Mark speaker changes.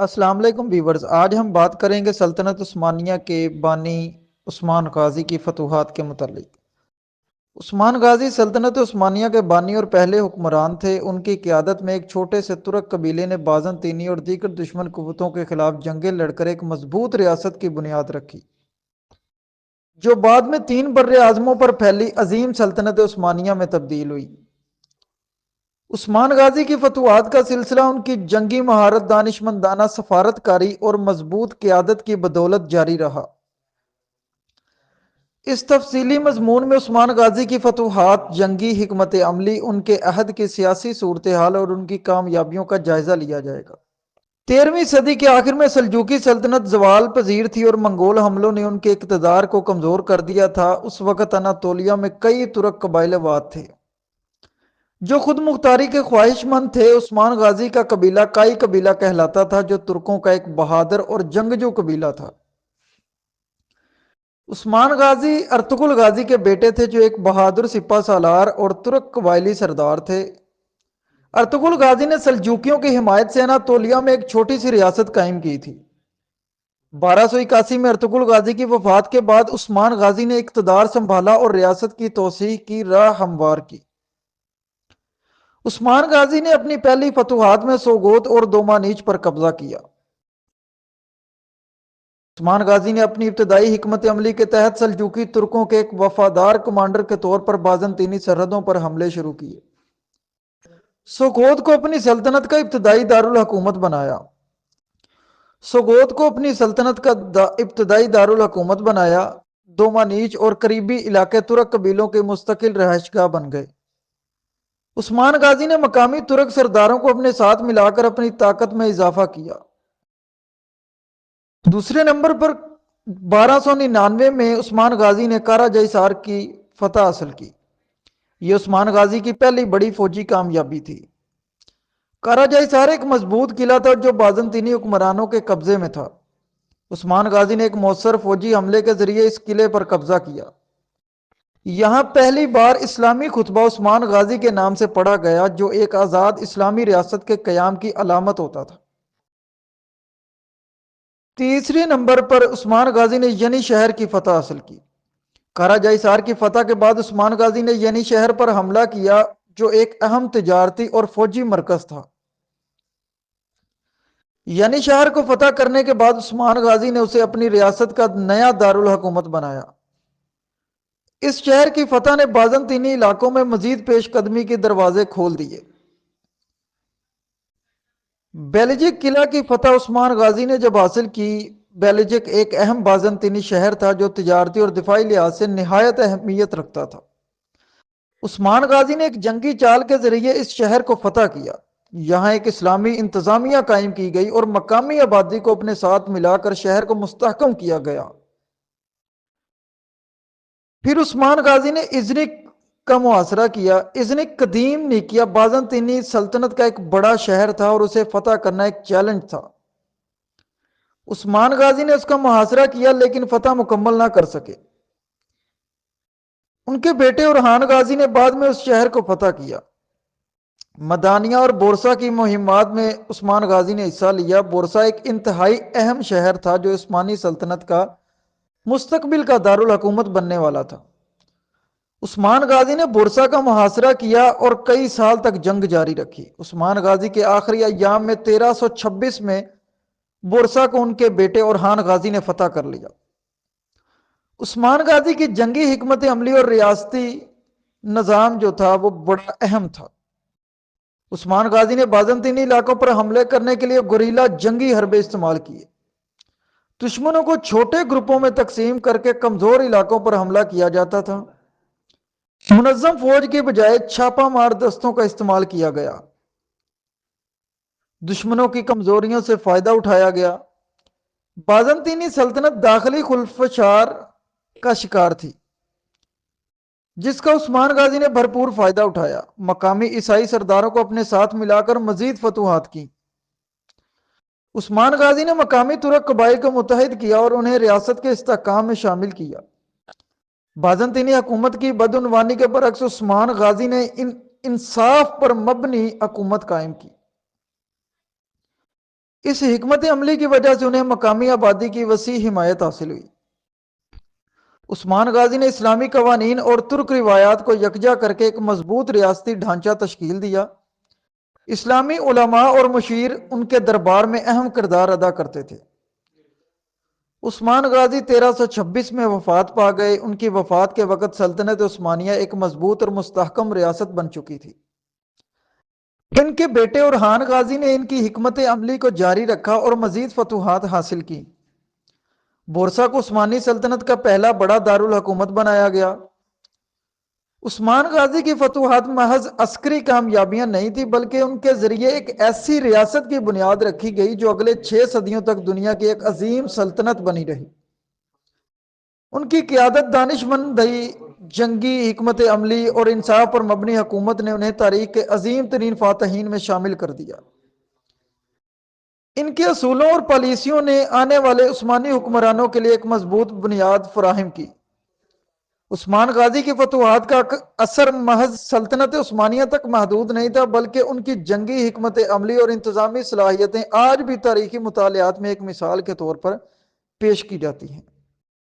Speaker 1: السلام علیکم ویورز، آج ہم بات کریں گے سلطنت عثمانیہ کے بانی عثمان غازی کی فتوحات کے متعلق۔ عثمان غازی سلطنت عثمانیہ کے بانی اور پہلے حکمران تھے۔ ان کی قیادت میں ایک چھوٹے سے ترک قبیلے نے بازنطینی اور دیگر دشمن قوتوں کے خلاف جنگیں لڑ کر ایک مضبوط ریاست کی بنیاد رکھی، جو بعد میں 3 بر اعظموں پر پھیلی عظیم سلطنت عثمانیہ میں تبدیل ہوئی۔ عثمان غازی کی فتوحات کا سلسلہ ان کی جنگی مہارت، دانشمندانہ سفارت کاری اور مضبوط قیادت کی بدولت جاری رہا۔ اس تفصیلی مضمون میں عثمان غازی کی فتوحات، جنگی حکمت عملی، ان کے عہد کی سیاسی صورتحال اور ان کی کامیابیوں کا جائزہ لیا جائے گا۔ 13ویں صدی کے آخر میں سلجوقی سلطنت زوال پذیر تھی اور منگول حملوں نے ان کے اقتدار کو کمزور کر دیا تھا۔ اس وقت اناطولیہ میں کئی ترک قبائل آباد تھے جو خود مختاری کے خواہش مند تھے۔ عثمان غازی کا قبیلہ کائی قبیلہ کہلاتا تھا، جو ترکوں کا ایک بہادر اور جنگجو قبیلہ تھا۔ عثمان غازی ارطغرل غازی کے بیٹے تھے، جو ایک بہادر سپہ سالار اور ترک قبائلی سردار تھے۔ ارطغرل غازی نے سلجوقیوں کی حمایت سے اناطولیہ میں ایک چھوٹی سی ریاست قائم کی تھی۔ 1281 میں ارطغرل غازی کی وفات کے بعد عثمان غازی نے اقتدار سنبھالا اور ریاست کی توسیع کی راہ ہموار کی۔ عثمان غازی نے اپنی پہلی فتوحات میں سوگوت اور دومانیچ پر قبضہ کیا۔ عثمان غازی نے اپنی ابتدائی حکمت عملی کے تحت سلجوقی ترکوں کے ایک وفادار کمانڈر کے طور پر بازنطینی سرحدوں پر حملے شروع کیے۔ سوگوت کو اپنی سلطنت کا ابتدائی دارالحکومت بنایا۔ سوگوت کو اپنی سلطنت کا ابتدائی دارالحکومت بنایا۔ دومانیچ اور قریبی علاقے ترک قبیلوں کے مستقل رہائش گاہ بن گئے۔ عثمان غازی نے مقامی ترک سرداروں کو اپنے ساتھ ملا کر اپنی طاقت میں اضافہ کیا۔ دوسرے نمبر پر 1299 میں عثمان غازی نے کارا جیسار کی فتح حاصل کی۔ یہ عثمان غازی کی پہلی بڑی فوجی کامیابی تھی۔ کارا جیسار ایک مضبوط قلعہ تھا جو بازنطینی حکمرانوں کے قبضے میں تھا۔ عثمان غازی نے ایک مؤثر فوجی حملے کے ذریعے اس قلعے پر قبضہ کیا۔ یہاں پہلی بار اسلامی خطبہ عثمان غازی کے نام سے پڑھا گیا، جو ایک آزاد اسلامی ریاست کے قیام کی علامت ہوتا تھا۔ تیسرے نمبر پر عثمان غازی نے ینی شہر کی فتح حاصل کی۔ کارا جیسار کی فتح کے بعد عثمان غازی نے ینی شہر پر حملہ کیا، جو ایک اہم تجارتی اور فوجی مرکز تھا۔ ینی شہر کو فتح کرنے کے بعد عثمان غازی نے اسے اپنی ریاست کا نیا دارالحکومت بنایا۔ اس شہر کی فتح نے بازنطینی علاقوں میں مزید پیش قدمی کے دروازے کھول دیے۔ بیلجک قلعہ کی فتح عثمان غازی نے جب حاصل کی، بیلجک ایک اہم بازنطینی شہر تھا جو تجارتی اور دفاعی لحاظ سے نہایت اہمیت رکھتا تھا۔ عثمان غازی نے ایک جنگی چال کے ذریعے اس شہر کو فتح کیا۔ یہاں ایک اسلامی انتظامیہ قائم کی گئی اور مقامی آبادی کو اپنے ساتھ ملا کر شہر کو مستحکم کیا گیا۔ پھر عثمان غازی نے ازنک کا محاصرہ کیا۔ ازنک قدیم نیکیا بازنطینی سلطنت کا ایک بڑا شہر تھا اور اسے فتح کرنا ایک چیلنج تھا۔ عثمان غازی نے اس کا محاصرہ کیا لیکن فتح مکمل نہ کر سکے۔ ان کے بیٹے اورحان غازی نے بعد میں اس شہر کو فتح کیا۔ مدانیہ اور بورسا کی مہمات میں عثمان غازی نے حصہ لیا۔ بورسا ایک انتہائی اہم شہر تھا جو عثمانی سلطنت کا مستقبل کا دارالحکومت بننے والا تھا۔ عثمان غازی نے بورسا کا محاصرہ کیا اور کئی سال تک جنگ جاری رکھی۔ عثمان غازی کے آخری ایام میں 1326 میں بورسا کو ان کے بیٹے اورحان غازی نے فتح کر لیا۔ عثمان غازی کی جنگی حکمت عملی اور ریاستی نظام جو تھا وہ بڑا اہم تھا۔ عثمان غازی نے بازنطینی علاقوں پر حملے کرنے کے لیے گوریلا جنگی حربے استعمال کیے۔ دشمنوں کو چھوٹے گروپوں میں تقسیم کر کے کمزور علاقوں پر حملہ کیا جاتا تھا۔ منظم فوج کے بجائے چھاپا مار دستوں کا استعمال کیا گیا۔ دشمنوں کی کمزوریوں سے فائدہ اٹھایا گیا۔ بازنطینی سلطنت داخلی خلفشار کا شکار تھی، جس کا عثمان غازی نے بھرپور فائدہ اٹھایا۔ مقامی عیسائی سرداروں کو اپنے ساتھ ملا کر مزید فتوحات کی۔ عثمان غازی نے مقامی ترک قبائل کو متحد کیا اور انہیں ریاست کے استحکام میں شامل کیا۔ بازنطینی حکومت کی بدعنوانی کے برعکس عثمان غازی نے انصاف پر مبنی حکومت قائم کی۔ اس حکمت عملی کی وجہ سے انہیں مقامی آبادی کی وسیع حمایت حاصل ہوئی۔ عثمان غازی نے اسلامی قوانین اور ترک روایات کو یکجا کر کے ایک مضبوط ریاستی ڈھانچہ تشکیل دیا۔ اسلامی علماء اور مشیر ان کے دربار میں اہم کردار ادا کرتے تھے۔ عثمان غازی 1326 میں وفات پا گئے۔ ان کی وفات کے وقت سلطنت عثمانیہ ایک مضبوط اور مستحکم ریاست بن چکی تھی۔ ان کے بیٹے اورحان غازی نے ان کی حکمت عملی کو جاری رکھا اور مزید فتوحات حاصل کی۔ بورسا کو عثمانی سلطنت کا پہلا بڑا دارالحکومت بنایا گیا۔ عثمان غازی کی فتوحات محض عسکری کامیابیاں نہیں تھیں، بلکہ ان کے ذریعے ایک ایسی ریاست کی بنیاد رکھی گئی جو اگلے 6 صدیوں تک دنیا کی ایک عظیم سلطنت بنی رہی۔ ان کی قیادت، دانش مندی، جنگی حکمت عملی اور انصاف پر مبنی حکومت نے انہیں تاریخ کے عظیم ترین فاتحین میں شامل کر دیا۔ ان کے اصولوں اور پالیسیوں نے آنے والے عثمانی حکمرانوں کے لیے ایک مضبوط بنیاد فراہم کی۔ عثمان غازی کی فتوحات کا اثر محض سلطنت عثمانیہ تک محدود نہیں تھا، بلکہ ان کی جنگی حکمت عملی اور انتظامی صلاحیتیں آج بھی تاریخی مطالعات میں ایک مثال کے طور پر پیش کی جاتی ہیں۔